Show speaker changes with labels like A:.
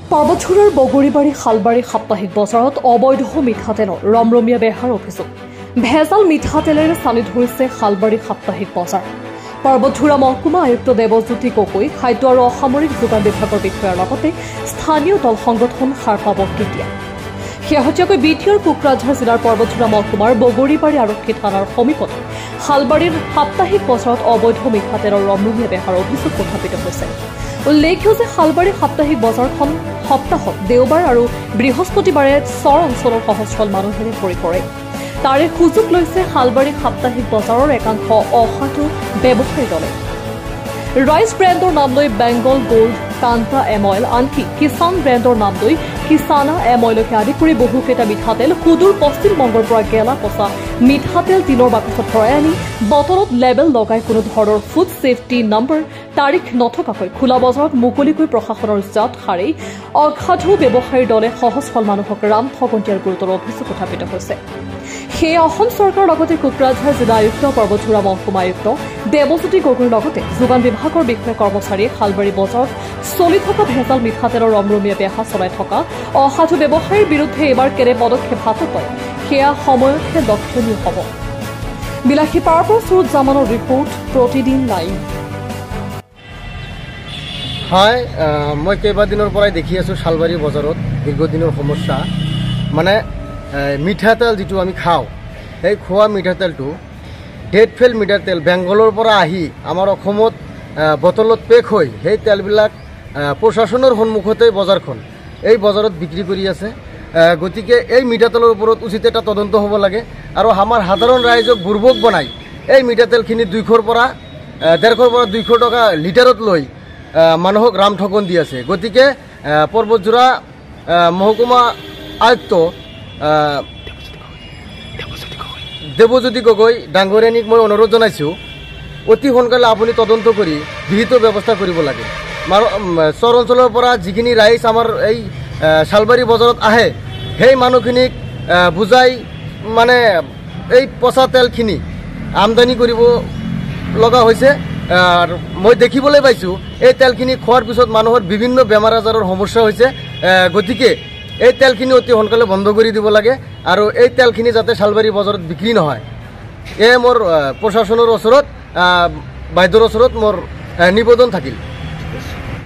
A: পাৰ্বতীপুৰৰ বগৰীবাৰী শালবাৰী সাপ্তাহিক বজাৰত অবৈধ মিঠাতেলৰ ৰমৰমীয়া বেহাৰ অভিযোগ। ভেজাল মিঠাতেলেৰে চালি ধৰিছে শালবাৰী সাপ্তাহিক বজাৰ। পাৰ্বতীপুৰ মহকুমা আয়ুক্ত দেৱজ্যোতি গগৈ, খাদ্য আৰু অসামৰিক যোগান বিভাগৰ বিষয়াৰ লগতে স্থানীয় দল সংগঠন সাৰ পাব কেতিয়া। শেহতীয়াকৈ বিটিআৰ কোকৰাঝাৰ জিলাৰ পাৰ্বতীপুৰ মহকুমাৰ বগৰীবাৰী আৰক্ষী থানাৰ সমীপত শালবাৰীৰ সাপ্তাহিক বজাৰত অবৈধ মিঠাতেলৰ ৰমৰমীয়া বেহাৰ অভিযোগ উত্থাপিত হৈছে। উল্লেখ্য যে শালবাৰী সাপ্তাহিক বজাৰখন সপ্তাহত দেওবাৰ আৰু বৃহস্পতিবাৰে চৰ অঞ্চলৰ সহস্ৰ মানুহেৰে ভৰি পৰে। তাৰে সুযোগ লৈছে শালবাৰী সাপ্তাহিক বজাৰৰ একাংশ অসাধু ব্যৱসায়ী দলে। ৰাইচ ব্ৰেণ্ডৰ নাম লৈ Bengal Gold, Kanta M oil, আনকি কিষাণ ব্ৰেণ্ডৰ নাম লৈ কিষাণা এম অইলকে আদি কৰি বহুকেইটা মিঠাতেল সুদূৰ পশ্চিমবংগৰ পৰা গেলা পচা মিঠাতেল টিনৰ বাকচত ভৰাই আনি বটলত লেবেল লগাই কোনো ধৰণৰ ফুড ছেফটি নম্বৰ তাৰিখ নথকাকৈ খোলা বজাৰত মুকলিকৈ প্ৰশাসনৰ জাত সাৰি অসাধু ব্যৱসায়ীৰ দলে সহজ মানুহক ৰাম ঠগন দিয়াৰ গুৰুতৰ অভিযোগ উত্থাপিত হৈছে। সেয়ে অসম চৰকাৰৰ লগতে কোকৰাঝাৰ জিলা আয়ুক্ত, পাৰ্বতীপুৰ মহকুমা আয়ুক্ত দেৱজ্যোতি গগৈৰ লগতে যোগান বিভাগৰ বিষয়া কৰ্মচাৰীয়ে শালবাৰী বজাৰত চলি থকা ভেজাল মিঠাতেলৰ ৰমৰমীয়া বেহা চলাই থকা অসাধু ব্যৱসায়ীৰ বিৰুদ্ধে এইবাৰ কেনে পদক্ষেপ হাতত লয় সেয়া সময়তহে লক্ষণীয় হ'ব। বিলাসী পাৰপৰ সুৰুজ জামানৰ ৰিপৰ্ট, প্ৰতিদিন লাইভ।
B: হয়, মই কেইবাদিনৰ পৰাই দেখি আছোঁ শালবাৰী বজাৰত দীৰ্ঘদিনৰ সমস্যা, মানে মিঠাতেল যিটো আমি খাওঁ, সেই খোৱা মিঠাতেলটো ডেট ফেল মিঠাতেল বেংগলৰ পৰা আহি আমাৰ অসমত বটলত পেক হৈ সেই তেলবিলাক প্ৰশাসনৰ সন্মুখতে বজাৰখন এই বজাৰত বিক্ৰী কৰি আছে। গতিকে এই মিঠাতেলৰ ওপৰত উচিত এটা তদন্ত হ'ব লাগে আৰু আমাৰ সাধাৰণ ৰাইজক বুৰ্বক বনাই এই মিঠাতেলখিনি 150 পৰা 200 টকা লিটাৰত লৈ মানুহক ৰাম ঠগন দি আছে। গতিকে পৰ্বতজোৰা মহকুমা আয়ুক্ত দেৱজ্যোতি গগৈ ডাঙৰীয়ানীক মই অনুৰোধ জনাইছোঁ, অতি সোনকালে আপুনি তদন্ত কৰি বিহিত ব্যৱস্থা কৰিব লাগে। চৰ অঞ্চলৰ পৰা যিখিনি ৰাইজ আমাৰ এই শালবাৰী বজাৰত আহে সেই মানুহখিনিক বুজাই মানে এই পচা তেলখিনি আমদানি কৰিব লগা হৈছে। মই দেখিবলৈ পাইছোঁ এই তেলখিনি খোৱাৰ পিছত মানুহৰ বিভিন্ন বেমাৰ আজাৰৰ সমস্যা হৈছে। গতিকে এই তেলখিনি অতি সোনকালে বন্ধ কৰি দিব লাগে আৰু এই তেলখিনি যাতে শালবাৰী বজাৰত বিক্ৰী নহয়, এয়ে মোৰ প্ৰশাসনৰ ওচৰত বাইদেউৰ ওচৰত মোৰ নিবেদন থাকিল।